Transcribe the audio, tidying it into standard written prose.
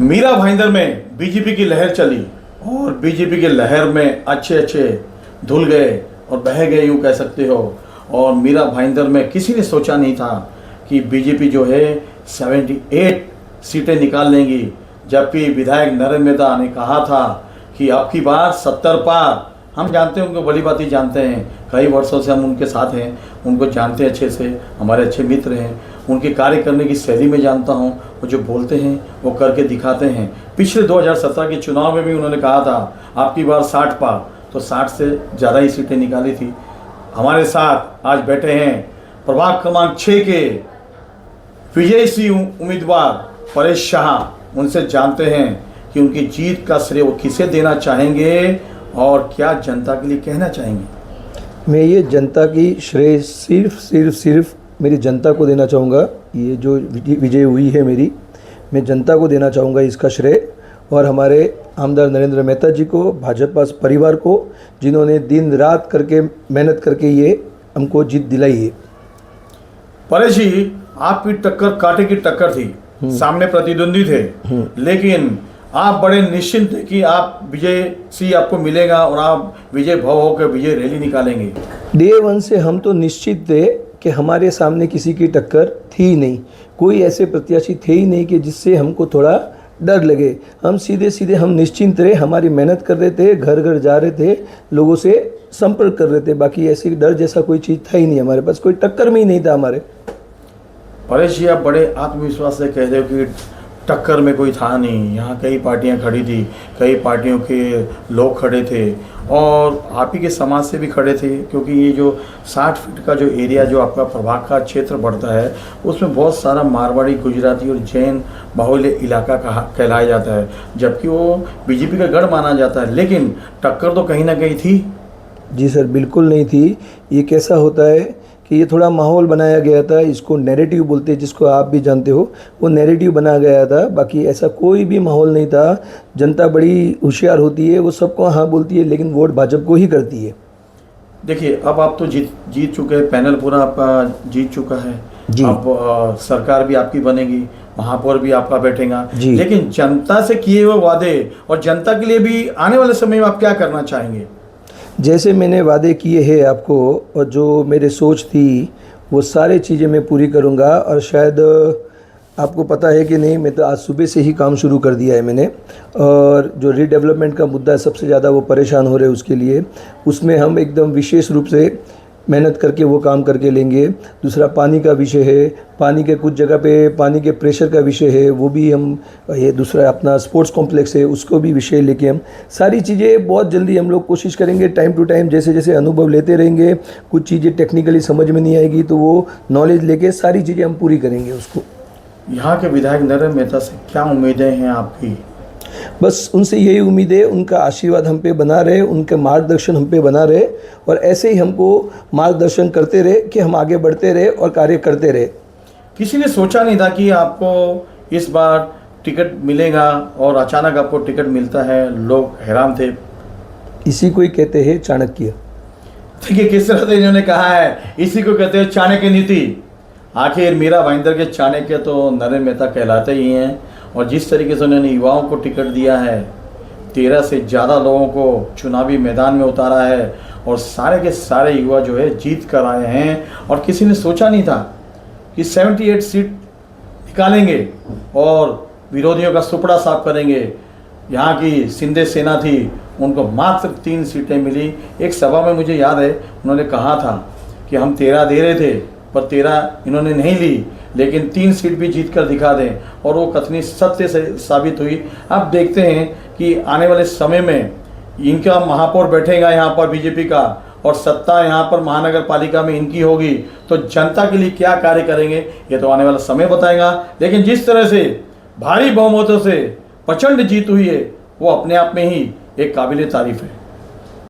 मीरा भाईंदर में बीजेपी की लहर चली और बीजेपी की लहर में अच्छे अच्छे धुल गए और बह गए, यूँ कह सकते हो। और मीरा भाईंदर में किसी ने सोचा नहीं था कि बीजेपी जो है 78 सीटें निकाल लेंगी, जबकि विधायक नरेंद्र मेहता ने कहा था कि अब की बार 70 पार। हम जानते हैं, उनको भली बात ही जानते हैं, कई वर्षों से हम उनके साथ हैं, उनको जानते हैं अच्छे से, हमारे अच्छे मित्र हैं। उनके कार्य करने की शैली में जानता हूं, वो जो बोलते हैं वो करके दिखाते हैं। पिछले 2017 के चुनाव में भी उन्होंने कहा था आपकी बार 60 पार, तो 60 से ज़्यादा ही सीटें निकाली थी। हमारे साथ आज बैठे हैं प्रभाग क्रमांक 6 के विजयी सिंह उम्मीदवार परेश शाह। उनसे जानते हैं कि उनकी जीत का श्रेय वो किसे देना चाहेंगे और क्या जनता के लिए कहना चाहेंगे। मैं ये जनता की श्रेय सिर्फ मेरी जनता को देना चाहूँगा। ये जो विजय हुई है मेरी, मैं जनता को देना चाहूँगा इसका श्रेय, और हमारे आमदार नरेंद्र मेहता जी को, भाजपा परिवार को, जिन्होंने दिन रात करके मेहनत करके ये हमको जीत दिलाई है। परेश जी, आपकी टक्कर कांटे की टक्कर थी, सामने प्रतिद्वंदी थे, लेकिन आप बड़े निश्चिंत थे कि आप विजय सिंह आपको मिलेगा और आप विजय भव होकर विजय रैली निकालेंगे। डे वन से हम तो निश्चित थे कि हमारे सामने किसी की टक्कर थी ही नहीं, कोई ऐसे प्रत्याशी थे ही नहीं कि जिससे हमको थोड़ा डर लगे। हम सीधे हम निश्चिंत रहे, हमारी मेहनत कर रहे थे, घर घर जा रहे थे, लोगों से संपर्क कर रहे थे। बाकी ऐसी डर जैसा कोई चीज़ था ही नहीं हमारे पास, कोई टक्कर में ही नहीं था हमारे। परेश जी, आप बड़े आत्मविश्वास से कह रहे हो कि टक्कर में कोई था नहीं। यहाँ कई पार्टियाँ खड़ी थी, कई पार्टियों के लोग खड़े थे और आप ही के समाज से भी खड़े थे, क्योंकि ये जो 60 फीट का जो एरिया जो आपका प्रभाग का क्षेत्र बढ़ता है, उसमें बहुत सारा मारवाड़ी, गुजराती और जैन बाहुल्य इलाका कहलाया जाता है, जबकि वो बीजेपी का गढ़ माना जाता है। लेकिन टक्कर तो कहीं ना कहीं थी। जी सर, बिल्कुल नहीं थी। ये कैसा होता है कि ये थोड़ा माहौल बनाया गया था, इसको नैरेटिव बोलते हैं, जिसको आप भी जानते हो, वो नैरेटिव बनाया गया था। बाकी ऐसा कोई भी माहौल नहीं था। जनता बड़ी होशियार होती है, वो सबको हाँ बोलती है, लेकिन वोट भाजपा को ही करती है। देखिए, अब आप तो जीत चुके हैं, पैनल पूरा आपका जीत चुका है जी। अब सरकार भी आपकी बनेगी, महापौर भी आपका बैठेगा, जी। लेकिन जनता से किए हुए वादे और जनता के लिए भी आने वाले समय में आप क्या करना चाहेंगे। जैसे मैंने वादे किए हैं आपको, और जो मेरी सोच थी, वो सारी चीज़ें मैं पूरी करूँगा। और शायद आपको पता है कि नहीं, मैं तो आज सुबह से ही काम शुरू कर दिया है मैंने। और जो रीडेवलपमेंट का मुद्दा है, सबसे ज़्यादा वो परेशान हो रहे हैं उसके लिए, उसमें हम एकदम विशेष रूप से मेहनत करके वो काम करके लेंगे। दूसरा पानी का विषय है, पानी के कुछ जगह पे पानी के प्रेशर का विषय है, वो भी हम, ये दूसरा अपना स्पोर्ट्स कॉम्प्लेक्स है, उसको भी विषय लेके हम सारी चीज़ें बहुत जल्दी हम लोग कोशिश करेंगे। टाइम टू टाइम जैसे जैसे अनुभव लेते रहेंगे, कुछ चीज़ें टेक्निकली समझ में नहीं आएगी तो वो नॉलेज लेके सारी चीज़ें हम पूरी करेंगे उसको। यहाँ के विधायक नरेंद्र मेहता से क्या उम्मीदें हैं आपकी। बस उनसे यही उम्मीद है, उनका आशीर्वाद हम पे बना रहे, उनके मार्गदर्शन हम पे बना रहे, और ऐसे ही हमको मार्गदर्शन करते रहे कि हम आगे बढ़ते रहे और कार्य करते रहे। किसी ने सोचा नहीं था कि आपको इस बार टिकट मिलेगा और अचानक आपको टिकट मिलता है, लोग हैरान थे। इसी को ही कहते हैं चाणक्य। देखिए किस तरह से इन्होंने कहा है, इसी को कहते हैं चाणक्य नीति। आखिर मीरा भाईंदर के चाणक्य तो नरेंद्र मेहता कहलाते ही हैं, और जिस तरीके से उन्होंने युवाओं को टिकट दिया है, 13 से ज़्यादा लोगों को चुनावी मैदान में उतारा है, और सारे के सारे युवा जो है जीत कर आए हैं। और किसी ने सोचा नहीं था कि 78 सीट निकालेंगे और विरोधियों का सुपड़ा साफ करेंगे। यहाँ की सिंधे सेना थी, उनको मात्र 3 सीटें मिली। एक सभा में मुझे याद है, उन्होंने कहा था कि हम 13 दे रहे थे, पर 13 इन्होंने नहीं ली, लेकिन 3 सीट भी जीत कर दिखा दें, और वो कथनी सत्य से साबित हुई। अब देखते हैं कि आने वाले समय में इनका महापौर बैठेगा यहाँ पर बीजेपी का, और सत्ता यहाँ पर महानगर पालिका में इनकी होगी, तो जनता के लिए क्या कार्य करेंगे ये तो आने वाला समय बताएगा। लेकिन जिस तरह से भारी बहुमतों से प्रचंड जीत हुई है, वो अपने आप में ही एक काबिल तारीफ है।